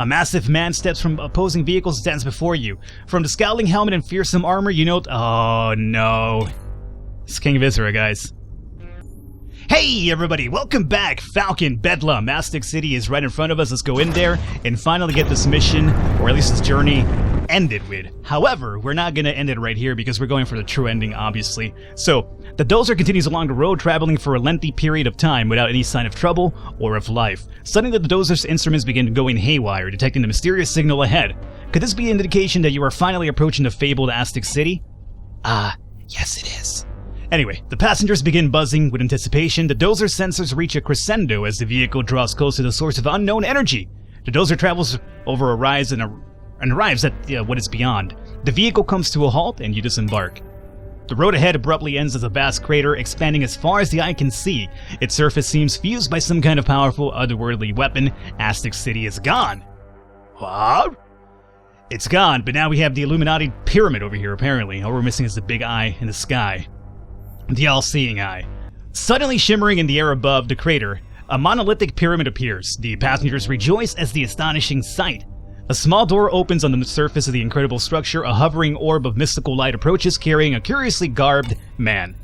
A massive man steps from opposing vehicles and stands before you. From the scowling helmet and fearsome armor, you note... Oh no. It's King Viscera, guys. Hey everybody, welcome back! Falcon Bedlam. Aztec City is right in front of us. Let's go in there and finally get this mission, or at least this journey, ended with. However, we're not going to end it right here because we're going for the true ending, obviously. So, the Dozer continues along the road, traveling for a lengthy period of time without any sign of trouble or of life. Suddenly, the Dozer's instruments begin going haywire, detecting the mysterious signal ahead. Could this be an indication that you are finally approaching the fabled Aztec City? Yes it is. Anyway, the passengers begin buzzing with anticipation. The Dozer sensors reach a crescendo as the vehicle draws close to the source of unknown energy. The Dozer travels over a rise and arrives at what is beyond. The vehicle comes to a halt and you disembark. The road ahead abruptly ends as a vast crater expanding as far as the eye can see. Its surface seems fused by some kind of powerful, otherworldly weapon. Aztec City is gone. What? It's gone, but now we have the Illuminati pyramid over here, apparently. All we're missing is the big eye in the sky. The all-seeing eye. Suddenly shimmering in the air above the crater, a monolithic pyramid appears. The passengers rejoice as the astonishing sight. A small door opens on the surface of the incredible structure. A hovering orb of mystical light approaches, carrying a curiously garbed man.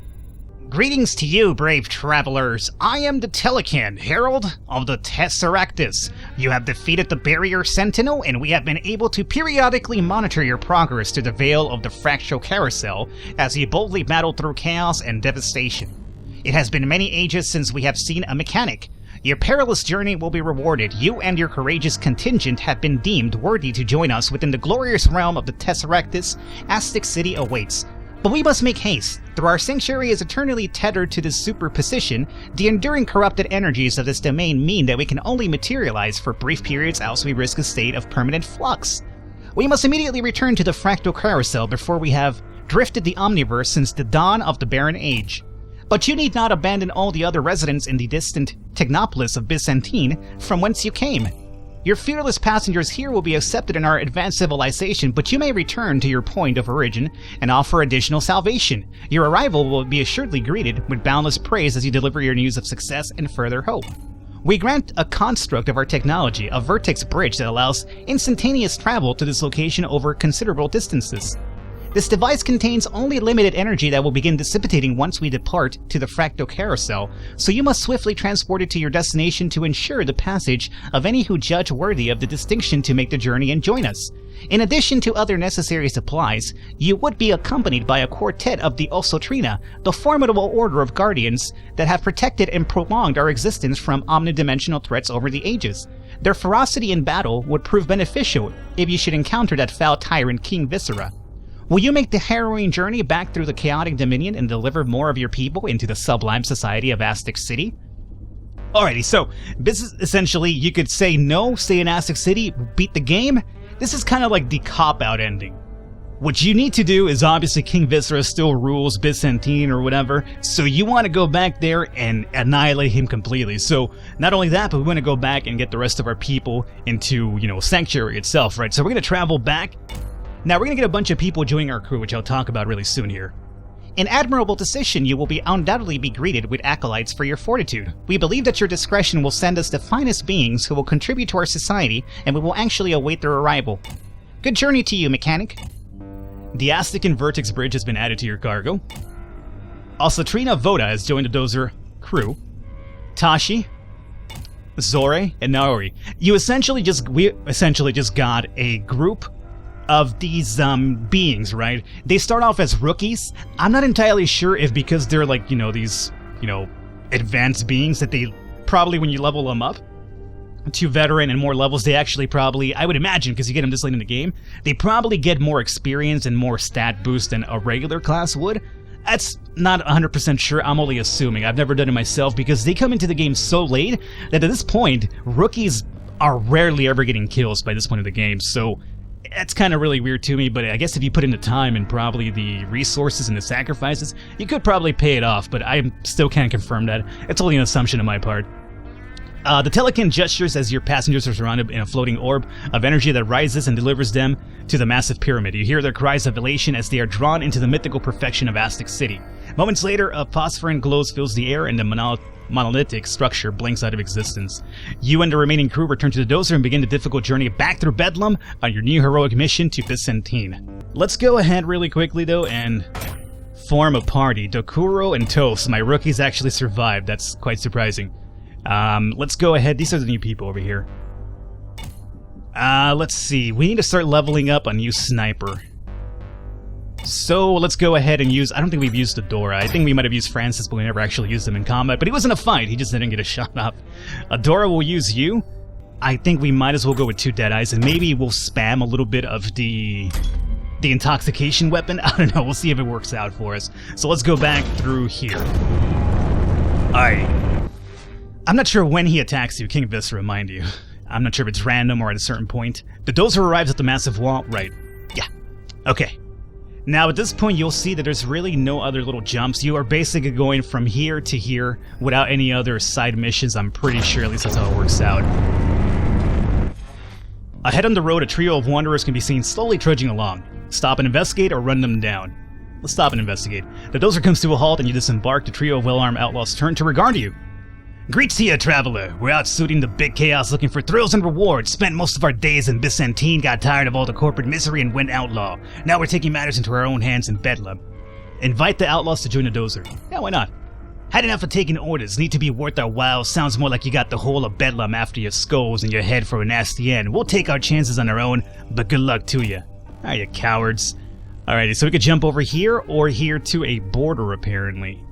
Greetings to you, brave travelers. I am the Telecan, Herald of the Tesseractus. You have defeated the Barrier Sentinel, and we have been able to periodically monitor your progress through the veil of the Fractal Carousel as you boldly battle through chaos and devastation. It has been many ages since we have seen a mechanic. Your perilous journey will be rewarded. You and your courageous contingent have been deemed worthy to join us within the glorious realm of the Tesseractus. Aztec City awaits. But we must make haste. Though our sanctuary is eternally tethered to this superposition, the enduring corrupted energies of this domain mean that we can only materialize for brief periods, else we risk a state of permanent flux. We must immediately return to the Fractal Carousel before we have drifted the Omniverse since the dawn of the Barren Age. But you need not abandon all the other residents in the distant technopolis of Bysantine, from whence you came. Your fearless passengers here will be accepted in our advanced civilization, but you may return to your point of origin and offer additional salvation. Your arrival will be assuredly greeted with boundless praise as you deliver your news of success and further hope. We grant a construct of our technology, a vertex bridge that allows instantaneous travel to this location over considerable distances. This device contains only limited energy that will begin dissipating once we depart to the Fractal Carousel, so you must swiftly transport it to your destination to ensure the passage of any who judge worthy of the distinction to make the journey and join us. In addition to other necessary supplies, you would be accompanied by a quartet of the Osotrina, the formidable order of guardians that have protected and prolonged our existence from omnidimensional threats over the ages. Their ferocity in battle would prove beneficial if you should encounter that foul tyrant King Viscera. Will you make the harrowing journey back through the chaotic dominion and deliver more of your people into the sublime society of Aztec City? Alrighty, so this is essentially, you could say no, stay in Aztec City, beat the game. This is kind of like the cop-out ending. What you need to do is obviously King Viscera still rules Bysantine or whatever, so you want to go back there and annihilate him completely. So not only that, but we want to go back and get the rest of our people into, Sanctuary itself, right? So we're going to travel back. Now we're going to get a bunch of people joining our crew, which I'll talk about really soon here. In admirable decision, you will undoubtedly be greeted with acolytes for your fortitude. We believe that your discretion will send us the finest beings who will contribute to our society, and we will actually await their arrival. Good journey to you, mechanic. The Aztec and Vertex Bridge has been added to your cargo. Osotrina Voda has joined the Dozer crew. Tashi, Zore, and Naori. We essentially just got a group of these beings, right? They start off as rookies. I'm not entirely sure if because they're like, these, advanced beings that they probably, when you level them up to veteran and more levels, they actually probably, I would imagine, because you get them this late in the game, they probably get more experience and more stat boost than a regular class would. That's not 100% sure, I'm only assuming. I've never done it myself because they come into the game so late that at this point, rookies are rarely ever getting kills by this point of the game, so that's kind of really weird to me, but I guess if you put in the time and probably the resources and the sacrifices, you could probably pay it off, but I still can't confirm that. It's only an assumption on my part. The Telecan gestures as your passengers are surrounded in a floating orb of energy that rises and delivers them to the massive pyramid. You hear their cries of elation as they are drawn into the mythical perfection of Aztec City. Moments later, a phosphorin glow fills the air and the monolithic structure blinks out of existence. You and the remaining crew return to the Dozer and begin the difficult journey back through Bedlam on your new heroic mission to Bysantine. Let's go ahead really quickly though and form a party. Dokuro and Toast, my rookies, actually survived. That's quite surprising. Let's go ahead. These are the new people over here. Let's see. We need to start leveling up on use Sniper. So let's go ahead and use... I don't think we've used Adora. I think we might have used Francis, but we never actually used him in combat. But he was in a fight. He just didn't get a shot up. Adora will use you. I think we might as well go with 2 Deadeyes, and maybe we'll spam a little bit of the intoxication weapon. I don't know. We'll see if it works out for us. So let's go back through here. Alright. I'm not sure when he attacks you, King Viscera, mind you. I'm not sure if it's random or at a certain point. The Dozer arrives at the massive wall. Right. Yeah. Okay. Now at this point you'll see that there's really no other little jumps. You are basically going from here to here without any other side missions. I'm pretty sure at least that's how it works out. Ahead on the road, a trio of wanderers can be seen slowly trudging along. Stop and investigate or run them down. Let's stop and investigate. The Dozer comes to a halt and you disembark. The trio of well-armed outlaws turn to regard you. Greets here, traveler. We're out suiting the big chaos looking for thrills and rewards. Spent most of our days in Bysantine, got tired of all the corporate misery and went outlaw. Now we're taking matters into our own hands in Bedlam. Invite the outlaws to join the Dozer. Yeah, why not? Had enough of taking orders. Need to be worth our while. Sounds more like you got the whole of Bedlam after your skulls and your head for a nasty end. We'll take our chances on our own, but good luck to you. Ah, you cowards. Alrighty, so we could jump over here or here to a border, apparently.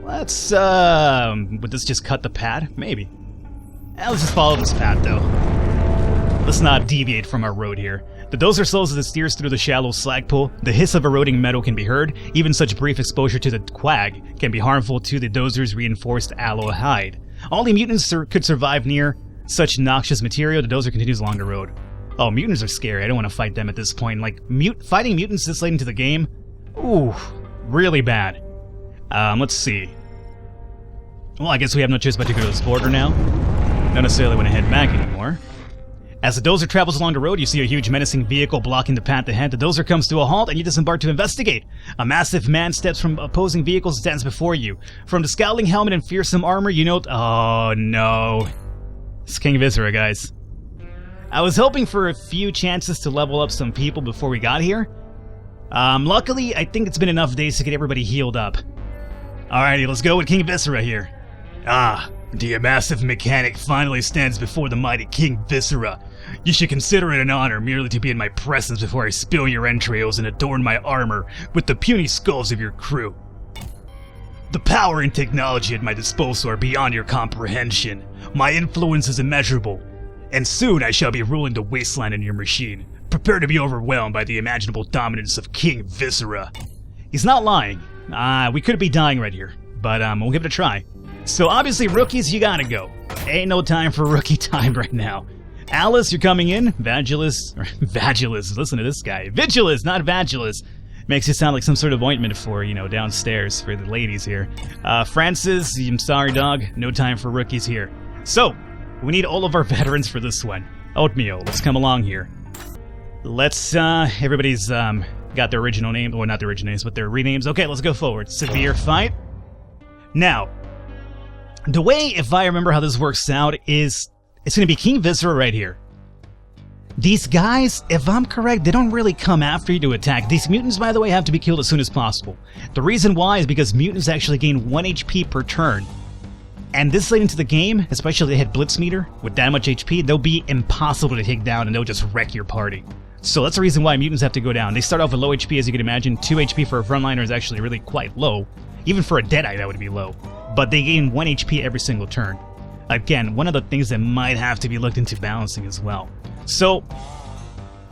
Let's, would this just cut the path? Maybe. Let's just follow this path, though. Let's not deviate from our road here. The Dozer slows as it steers through the shallow slag pool. The hiss of eroding metal can be heard. Even such brief exposure to the quag can be harmful to the Dozer's reinforced alloy hide. Only mutants could survive near such noxious material. The Dozer continues along the road. Oh, mutants are scary. I don't want to fight them at this point. Like, fighting mutants this late into the game? Ooh, really bad. Let's see. Well, I guess we have no choice but to go to this border now. Not necessarily want to head back anymore. As the Dozer travels along the road, you see a huge menacing vehicle blocking the path ahead. The Dozer comes to a halt and you disembark to investigate. A massive man steps from opposing vehicles and stands before you. From the scowling helmet and fearsome armor, you note... Oh, no. It's King Viscera, guys. I was hoping for a few chances to level up some people before we got here. Luckily, I think it's been enough days to get everybody healed up. Alrighty, let's go with King Viscera here. Ah, the massive mechanic finally stands before the mighty King Viscera. You should consider it an honor merely to be in my presence before I spill your entrails and adorn my armor with the puny skulls of your crew. The power and technology at my disposal are beyond your comprehension. My influence is immeasurable, and soon I shall be ruling the wasteland in your machine. Prepare to be overwhelmed by the imaginable dominance of King Viscera. He's not lying. We could be dying right here, but we'll give it a try. So obviously, rookies, you gotta go. Ain't no time for rookie time right now. Alice, you're coming in. Vagilus, listen to this guy. Vigilus, not Vagilus. Makes it sound like some sort of ointment for, you know, downstairs for the ladies here. Francis, I'm sorry, dog. No time for rookies here. So, we need all of our veterans for this one. Oatmeal, let's come along here. Let's, everybody's, got their original name, well, not their original names, but their renames. Okay, let's go forward. Severe fight. Now, the way, if I remember how this works out, is it's going to be King Viscera right here. These guys, if I'm correct, they don't really come after you to attack. These mutants, by the way, have to be killed as soon as possible. The reason why is because mutants actually gain 1 HP per turn. And this late into the game, especially if they hit Blitz meter with that much HP, they'll be impossible to take down and they'll just wreck your party. So that's the reason why mutants have to go down. They start off with low HP, as you can imagine. 2 HP for a frontliner is actually really quite low. Even for a Deadeye, that would be low. But they gain 1 HP every single turn. Again, one of the things that might have to be looked into balancing as well. So,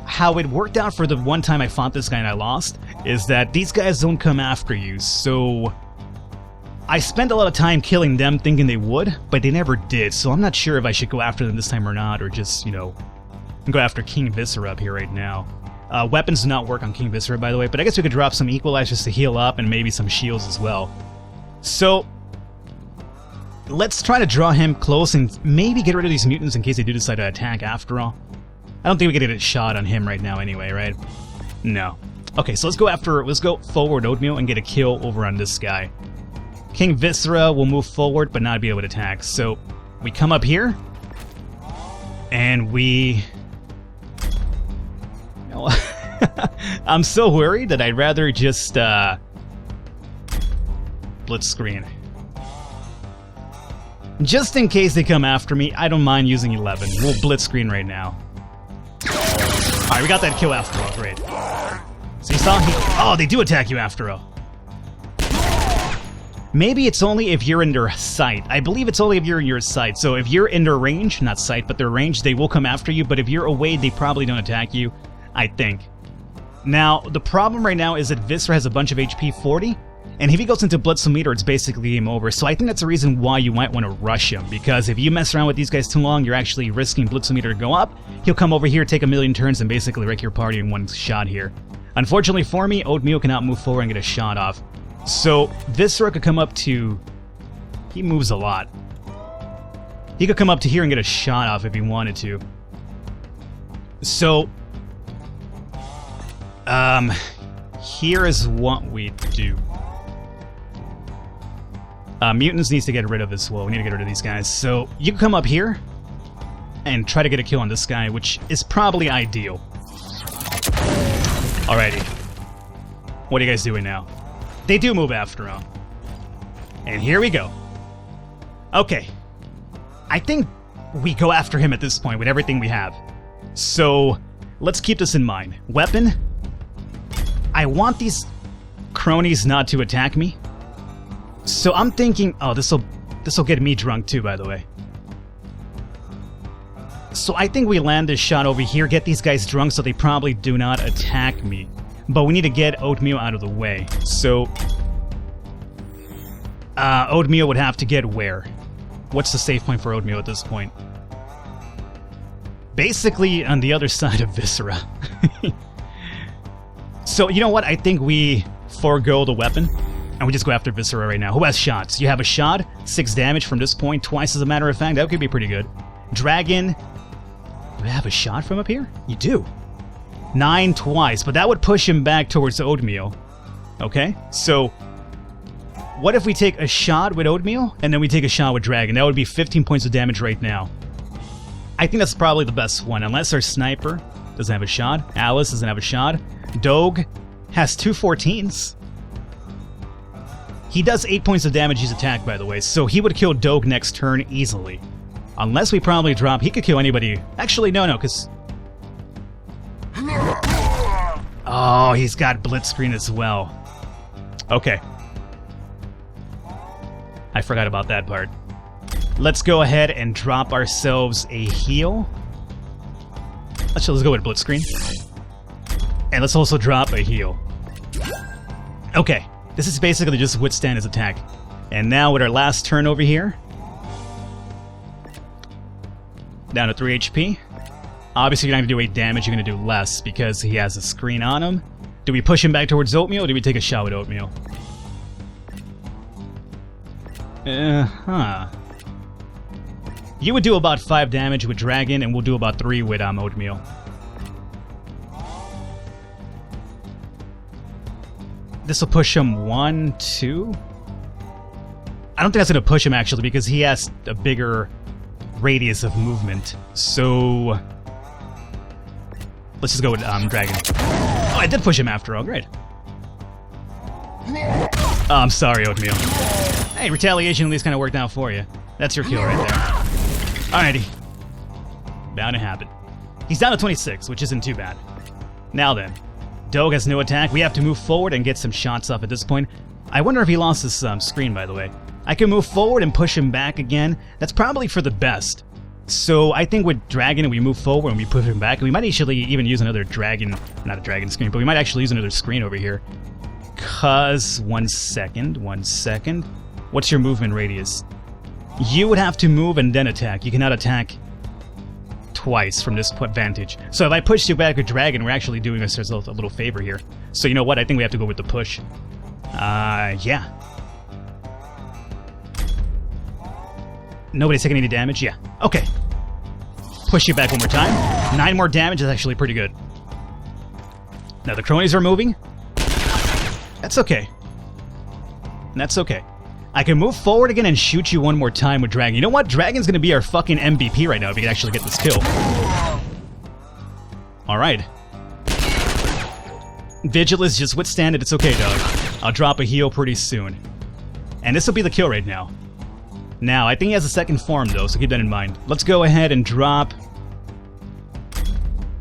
how it worked out for the one time I fought this guy and I lost, is that these guys don't come after you, so... I spent a lot of time killing them thinking they would, but they never did, so I'm not sure if I should go after them this time or not, or just, you know, go after King Viscera up here right now. Weapons do not work on King Viscera, by the way, but I guess we could drop some equalizers to heal up and maybe some shields as well. So, let's try to draw him close and maybe get rid of these mutants in case they do decide to attack after all. I don't think we can get a shot on him right now anyway, right? No. Okay, so let's go forward, Oatmeal, and get a kill over on this guy. King Viscera will move forward, but not be able to attack. So we come up here, and we... I'm so worried that I'd rather just blitz screen. Just in case they come after me, I don't mind using 11. We'll blitz screen right now. Alright, we got that kill after all. Great. So you saw he... Oh, they do attack you after all. Maybe it's only if you're in their sight. I believe it's only if you're in your sight. So if you're in their range, not sight, but their range, they will come after you. But if you're away, they probably don't attack you, I think. Now, the problem right now is that Viscera has a bunch of HP 40. And if he goes into Blitzometer, it's basically game over. So I think that's the reason why you might want to rush him. Because if you mess around with these guys too long, you're actually risking Blitzometer to go up. He'll come over here, take a million turns, and basically wreck your party in one shot here. Unfortunately for me, Oatmeal cannot move forward and get a shot off. So Viscera could come up to... He moves a lot. He could come up to here and get a shot off if he wanted to. So... here is what we do. Mutants needs to get rid of as well. We need to get rid of these guys. So you can come up here and try to get a kill on this guy, which is probably ideal. Alrighty. What are you guys doing now? They do move after him. And here we go. Okay. I think we go after him at this point with everything we have. So let's keep this in mind. Weapon. I want these cronies not to attack me. So I'm thinking, oh, this'll get me drunk too, by the way. So I think we land this shot over here, get these guys drunk so they probably do not attack me. But we need to get Oatmeal out of the way. So Oatmeal would have to get where? What's the safe point for Oatmeal at this point? Basically on the other side of Viscera. So you know what? I think we forego the weapon. And we just go after Viscera right now. Who has shots? You have a shot, 6 damage from this point, twice as a matter of fact. That could be pretty good. Dragon. Do you have a shot from up here? You do. 9 twice, but that would push him back towards Oatmeal. Okay, so what if we take a shot with Oatmeal and then we take a shot with Dragon? That would be 15 points of damage right now. I think that's probably the best one, unless our Sniper doesn't have a shot. Alice doesn't have a shot. Doge has 2 14s. He does 8 points of damage he's attacked, by the way, so he would kill Doge next turn easily. Unless we probably drop... He could kill anybody. Actually, no, because... Oh, he's got Blitzscreen as well. Okay. I forgot about that part. Let's go ahead and drop ourselves a heal. Let's go with Blitzscreen. And let's also drop a heal. Okay. This is basically just withstand his attack. And now with our last turn over here, down to 3 HP. Obviously you're not going to do 8 damage, you're going to do less because he has a screen on him. Do we push him back towards Oatmeal or do we take a shot with Oatmeal? You would do about 5 damage with Dragon and we'll do about 3 with Oatmeal. This will push him 1, 2. I don't think that's going to push him actually because he has a bigger radius of movement. So let's just go with Dragon. Oh, I did push him after all. Great. Oh, I'm sorry, Oatmeal. Hey, retaliation at least kind of worked out for you. That's your kill right there. Alrighty. Bound to happen. He's down to 26, which isn't too bad. Now then. Doge has no attack. We have to move forward and get some shots off at this point. I wonder if he lost his screen, by the way. I can move forward and push him back again. That's probably for the best. So I think with Dragon, we move forward and we push him back. And we might actually even use another Dragon, not a Dragon screen, but we might actually use another screen over here. Cause, one second. What's your movement radius? You would have to move and then attack. You cannot attack twice from this vantage. So if I push you back with Dragon, we're actually doing ourselves a little favor here. So you know what? I think we have to go with the push. Yeah. Nobody's taking any damage? Yeah. Okay. Push you back one more time. 9 more damage is actually pretty good. Now the cronies are moving. That's okay. That's okay. I can move forward again and shoot you one more time with Dragon. You know what? Dragon's gonna be our fucking MVP right now if we can actually get this kill. Alright. Vigilance, just withstand it. It's okay, dog. I'll drop a heal pretty soon. And this will be the kill right now. Now, I think he has a second form, though, so keep that in mind. Let's go ahead and drop...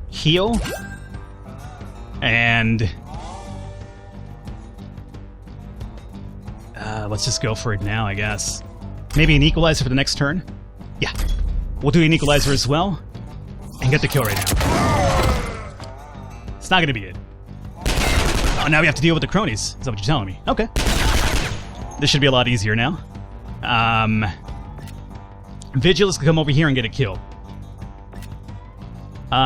heal. And... let's just go for it now, I guess. Maybe an equalizer for the next turn? Yeah. We'll do an equalizer as well. And get the kill right now. It's not gonna be it. Oh, now we have to deal with the cronies. Is that what you're telling me? Okay. This should be a lot easier now. Vigilance can come over here and get a kill.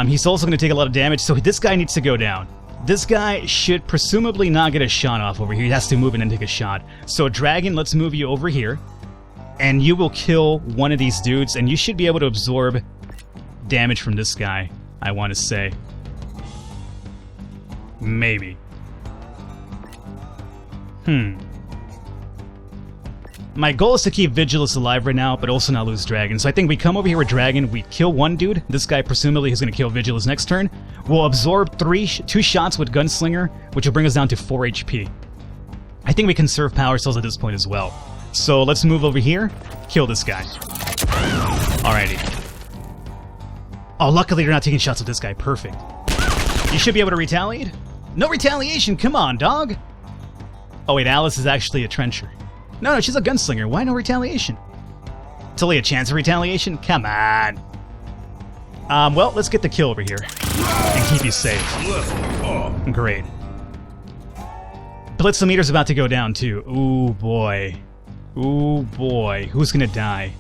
He's also gonna take a lot of damage, so this guy needs to go down. This guy should presumably not get a shot off over here. He has to move in and take a shot. So, Dragon, let's move you over here. And you will kill one of these dudes, and you should be able to absorb damage from this guy, I want to say. Maybe. My goal is to keep Vigilance alive right now, but also not lose Dragon. So I think we come over here with Dragon, we kill one dude. This guy presumably is going to kill Vigilance next turn. We'll absorb 2 shots with Gunslinger, which will bring us down to 4 HP. I think we conserve power cells at this point as well. So let's move over here, kill this guy. Alrighty. Oh, luckily you're not taking shots with this guy. Perfect. You should be able to retaliate. No retaliation, come on, dog! Oh wait, Alice is actually a trencher. No, she's a gunslinger. Why no retaliation? It's only a chance of retaliation? Come on. Well, let's get the kill over here. And keep you safe. Great. Blitzometer's about to go down, too. Ooh, boy. Ooh, boy. Who's gonna die?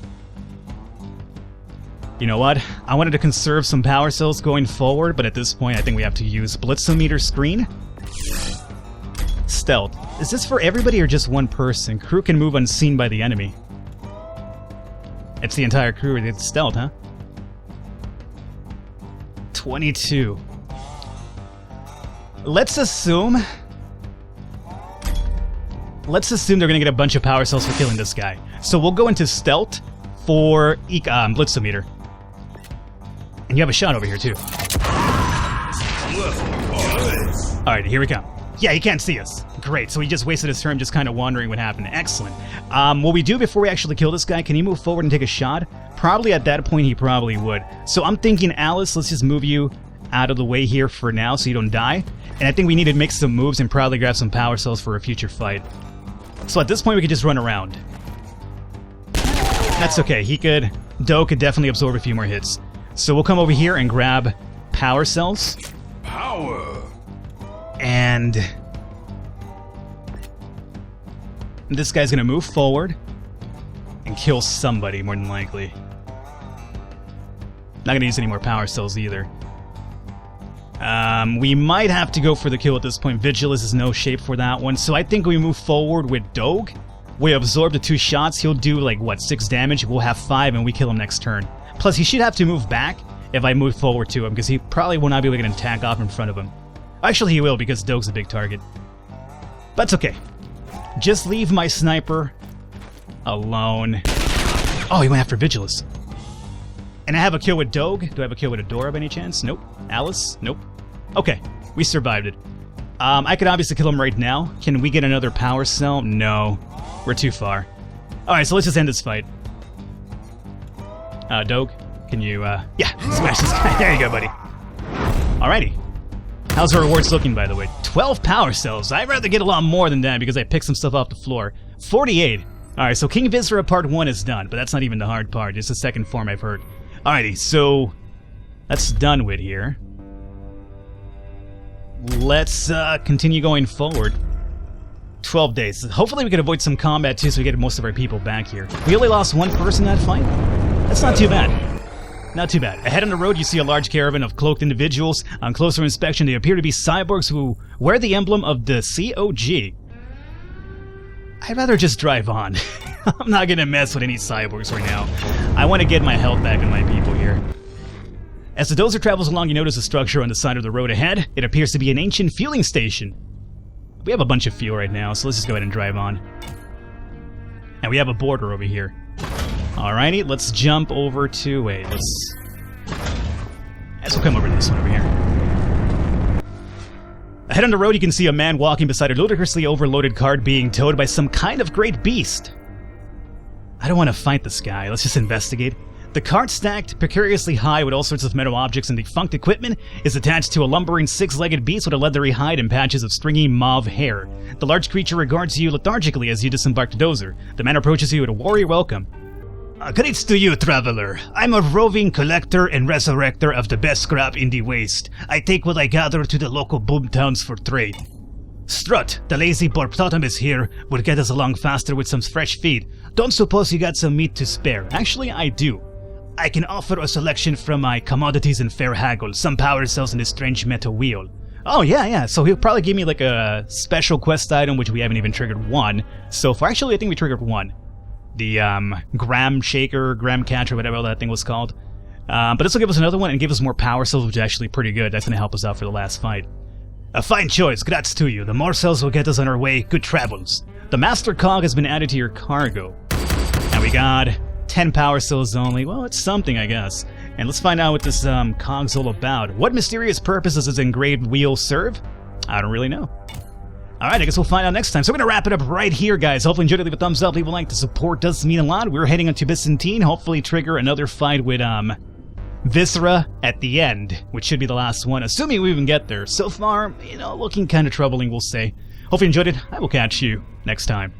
You know what? I wanted to conserve some power cells going forward, but at this point I think we have to use Blitzometer screen. Stealth. Is this for everybody or just one person? Crew can move unseen by the enemy. It's the entire crew. It's stealth, huh? 22. Let's assume they're gonna get a bunch of power cells for killing this guy. So we'll go into stealth for Blitzometer. And you have a shot over here too. Alright, here we come. Yeah, he can't see us. Great, so he just wasted his turn just kind of wondering what happened. Excellent. What we do before we actually kill this guy, can he move forward and take a shot? Probably at that point he probably would. So I'm thinking, Alice, let's just move you out of the way here for now so you don't die. And I think we need to make some moves and probably grab some power cells for a future fight. So at this point we could just run around. That's okay, Doe could definitely absorb a few more hits. So we'll come over here and grab power cells. Power! And this guy's gonna move forward and kill somebody, more than likely. Not gonna use any more power cells either. We might have to go for the kill at this point. Vigilance is no shape for that one, so I think we move forward with Doge. We absorb the 2 shots. He'll do like, what, 6 damage? We'll have 5 and we kill him next turn. Plus, he should have to move back if I move forward to him, because he probably will not be able to get an attack off in front of him. Actually, he will, because Doge's a big target. But it's okay. Just leave my sniper alone. Oh, he went after Vigilance. And I have a kill with Doge. Do I have a kill with Adora by any chance? Nope. Alice? Nope. Okay, we survived it. I could obviously kill him right now. Can we get another power cell? No. We're too far. Alright, so let's just end this fight. Doge, can you, yeah, smash this guy. There you go, buddy. Alrighty. How's our rewards looking, by the way? 12 power cells. I'd rather get a lot more than that because I picked some stuff off the floor. 48. Alright, so King Viscera Part 1 is done, but that's not even the hard part. It's the second form I've heard. Alrighty, so that's done with here. Let's continue going forward. 12 days. Hopefully we can avoid some combat too so we get most of our people back here. We only lost 1 person in that fight? That's not too bad. Not too bad. Ahead on the road you see a large caravan of cloaked individuals. On closer inspection they appear to be cyborgs who wear the emblem of the COG. I'd rather just drive on. I'm not gonna mess with any cyborgs right now. I want to get my health back and my people here. As the Dozer travels along, you notice a structure on the side of the road ahead. It appears to be an ancient fueling station. We have a bunch of fuel right now, so let's just go ahead and drive on. And we have a border over here. Alrighty, let's jump over to... wait, let's we'll come over to this one over here. Ahead on the road, you can see a man walking beside a ludicrously overloaded cart being towed by some kind of great beast. I don't want to fight this guy, let's just investigate. The cart, stacked precariously high with all sorts of metal objects and defunct equipment, is attached to a lumbering six-legged beast with a leathery hide and patches of stringy mauve hair. The large creature regards you lethargically as you disembark the Dozer. The man approaches you with a warrior welcome. Greetings to you, traveler. I'm a roving collector and resurrector of the best scrap in the waste. I take what I gather to the local boomtowns for trade. Strut, the lazy borptotomist here, would get us along faster with some fresh feed. Don't suppose you got some meat to spare. Actually, I do. I can offer a selection from my commodities in fair haggle, some power cells and this strange metal wheel. Oh, yeah, so he'll probably give me like a special quest item, which we haven't even triggered one so far. Actually, I think we triggered one. The, gram shaker, gram catcher, whatever that thing was called. But this will give us another one and give us more power cells, which is actually pretty good. That's gonna help us out for the last fight. A fine choice, grats to you. The more cells will get us on our way. Good travels. The master cog has been added to your cargo. And we got 10 power cells only. Well, it's something, I guess. And let's find out what this cog's all about. What mysterious purpose does this engraved wheel serve? I don't really know. Alright, I guess we'll find out next time. So we're going to wrap it up right here, guys. Hopefully you enjoyed it. Leave a thumbs up. Leave a like. The support does mean a lot. We're heading on to Bysantine. Hopefully trigger another fight with Viscera at the end, which should be the last one, assuming we even get there. So far, looking kind of troubling, we'll say. Hopefully you enjoyed it. I will catch you next time.